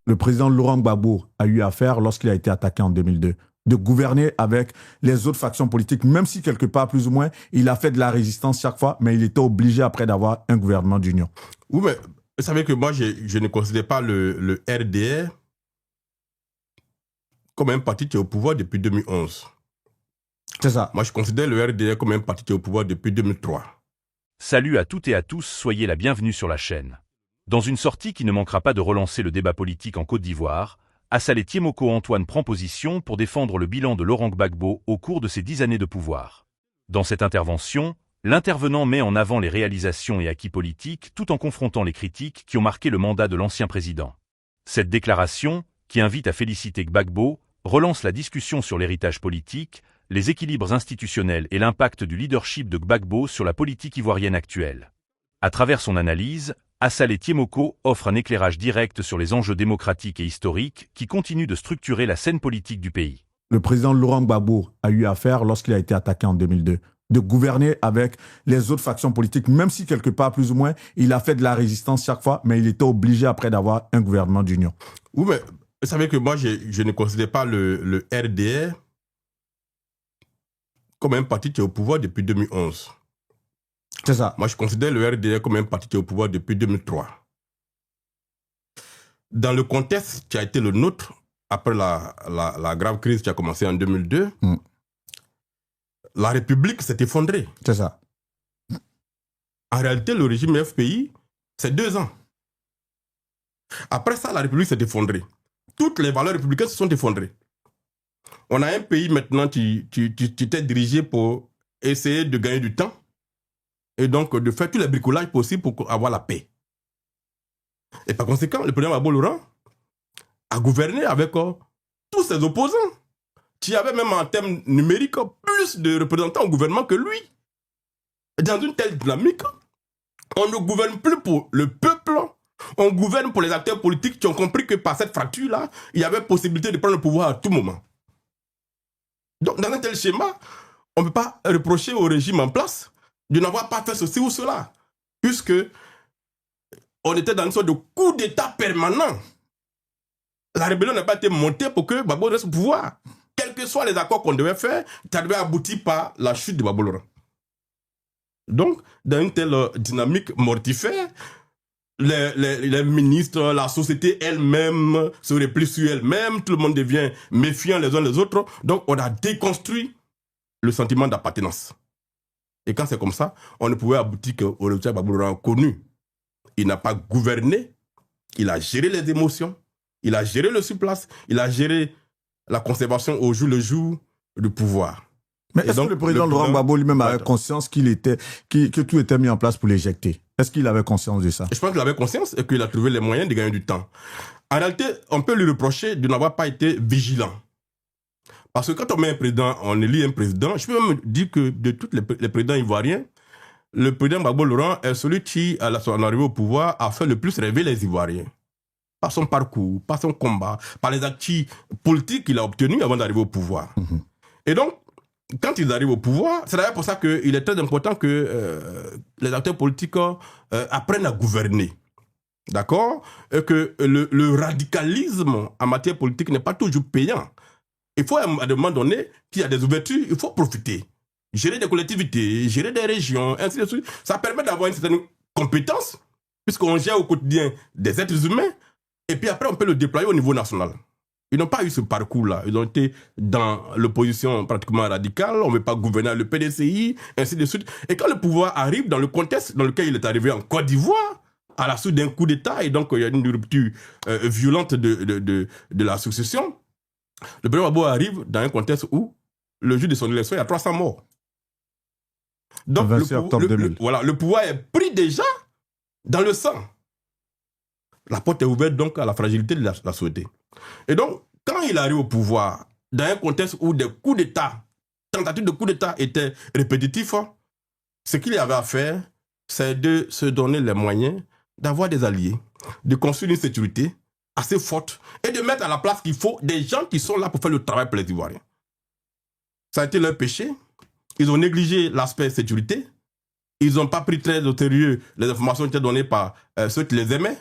le président Laurent Gbagbo a eu à faire lorsqu'il a été attaqué en 2002, de gouverner avec les autres factions politiques, même si quelque part, plus ou moins, il a fait de la résistance chaque fois, mais il était obligé après d'avoir un gouvernement d'union. Oui, mais vous savez que moi, je ne considère pas le RDR comme un parti qui est au pouvoir depuis 2011. C'est ça. Moi, je considère le RDR comme un parti qui est au pouvoir depuis 2003. Salut à toutes et à tous, soyez la bienvenue sur la chaîne. Dans une sortie qui ne manquera pas de relancer le débat politique en Côte d'Ivoire, Assalé Tiemoko Antoine prend position pour défendre le bilan de Laurent Gbagbo au cours de ses 10 années de pouvoir. Dans cette intervention, l'intervenant met en avant les réalisations et acquis politiques tout en confrontant les critiques qui ont marqué le mandat de l'ancien président. Cette déclaration, qui invite à féliciter Gbagbo, relance la discussion sur l'héritage politique, les équilibres institutionnels et l'impact du leadership de Gbagbo sur la politique ivoirienne actuelle. À travers son analyse, Assalé Tiemoko offre un éclairage direct sur les enjeux démocratiques et historiques qui continuent de structurer la scène politique du pays. Le président Laurent Gbagbo a eu à faire lorsqu'il a été attaqué en 2002, de gouverner avec les autres factions politiques, même si quelque part, plus ou moins, il a fait de la résistance chaque fois, mais il était obligé après d'avoir un gouvernement d'union. Oui, mais vous savez que moi, je ne considère pas le RDR comme un parti qui est au pouvoir depuis 2011. C'est ça. Moi, je considère le RDR comme un parti qui est au pouvoir depuis 2003. Dans le contexte qui a été le nôtre, après la grave crise qui a commencé en 2002, la République s'est effondrée. C'est ça. En réalité, le régime FPI, c'est 2 ans. Après ça, la République s'est effondrée. Toutes les valeurs républicaines se sont effondrées. On a un pays maintenant qui était dirigé pour essayer de gagner du temps et donc de faire tous les bricolages possibles pour avoir la paix. Et par conséquent, le président Gbagbo Laurent a gouverné avec tous ses opposants, qui avaient même en termes numériques plus de représentants au gouvernement que lui. Et dans une telle dynamique, on ne gouverne plus pour le peuple, on gouverne pour les acteurs politiques qui ont compris que par cette fracture-là, il y avait possibilité de prendre le pouvoir à tout moment. Donc, dans un tel schéma, on ne peut pas reprocher au régime en place de n'avoir pas fait ceci ou cela, puisque on était dans une sorte de coup d'État permanent. La rébellion n'a pas été montée pour que Gbagbo reste au pouvoir. Quels que soient les accords qu'on devait faire, ça devait aboutir par la chute de Gbagbo Laurent. Donc, dans une telle dynamique mortifère, les ministres, la société elle-même se replie sur elle-même, tout le monde devient méfiant les uns les autres. Donc, on a déconstruit le sentiment d'appartenance. Et quand c'est comme ça, on ne pouvait aboutir qu'au résultat Gbagbo Laurent connu. Il n'a pas gouverné, il a géré les émotions, il a géré le surplace, il a géré la conservation au jour le jour du pouvoir. Mais est-ce que le président Laurent Gbagbo lui-même avait conscience que tout était mis en place pour l'éjecter? Est-ce qu'il avait conscience de ça? Je pense qu'il avait conscience et qu'il a trouvé les moyens de gagner du temps. En réalité, on peut lui reprocher de n'avoir pas été vigilant. Parce que quand on met un président, on élit un président, je peux même dire que de tous les présidents ivoiriens, le président Gbagbo Laurent est celui qui, à son arrivée au pouvoir, a fait le plus rêver les Ivoiriens. Par son parcours, par son combat, par les acquis politiques qu'il a obtenus avant d'arriver au pouvoir. Et donc, quand ils arrivent au pouvoir, c'est d'ailleurs pour ça qu'il est très important que les acteurs politiques apprennent à gouverner. D'accord? Et que le radicalisme en matière politique n'est pas toujours payant. Il faut à un moment donné qu'il y a des ouvertures, il faut profiter. Gérer des collectivités, gérer des régions, ainsi de suite. Ça permet d'avoir une certaine compétence, puisqu'on gère au quotidien des êtres humains, et puis après on peut le déployer au niveau national. Ils n'ont pas eu ce parcours-là. Ils ont été dans l'opposition pratiquement radicale, on ne veut pas gouverner le PDCI, ainsi de suite. Et quand le pouvoir arrive dans le contexte dans lequel il est arrivé en Côte d'Ivoire, à la suite d'un coup d'État, et donc il y a une rupture violente de la succession, le président Gbagbo arrive dans un contexte où, le jour de son élection, il y a 300 morts. Donc, le pouvoir est pris déjà dans le sang. La porte est ouverte donc à la fragilité de la société. Et donc, quand il arrive au pouvoir, dans un contexte où des coups d'État, tentatives de coups d'État étaient répétitifs, ce qu'il avait à faire, c'est de se donner les moyens d'avoir des alliés, de construire une sécurité assez forte et de mettre à la place qu'il faut des gens qui sont là pour faire le travail pour les Ivoiriens. Ça a été leur péché. Ils ont négligé l'aspect sécurité. Ils n'ont pas pris très au sérieux les informations qui étaient données par ceux qui les aimaient.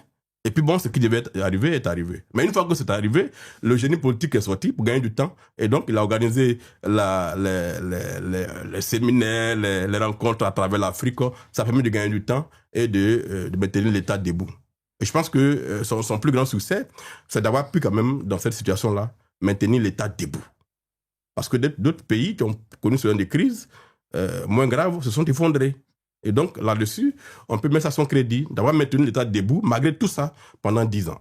Et puis bon, ce qui devait arriver est arrivé. Mais une fois que c'est arrivé, le génie politique est sorti pour gagner du temps. Et donc, il a organisé les séminaires, les rencontres à travers l'Afrique. Ça a permis de gagner du temps et de maintenir l'État debout. Et je pense que son plus grand succès, c'est d'avoir pu quand même, dans cette situation-là, maintenir l'État debout. Parce que d'autres pays qui ont connu ce genre de crise, moins graves, se sont effondrés. Et donc, là-dessus, on peut mettre à son crédit d'avoir maintenu l'État debout, malgré tout ça, pendant 10 ans.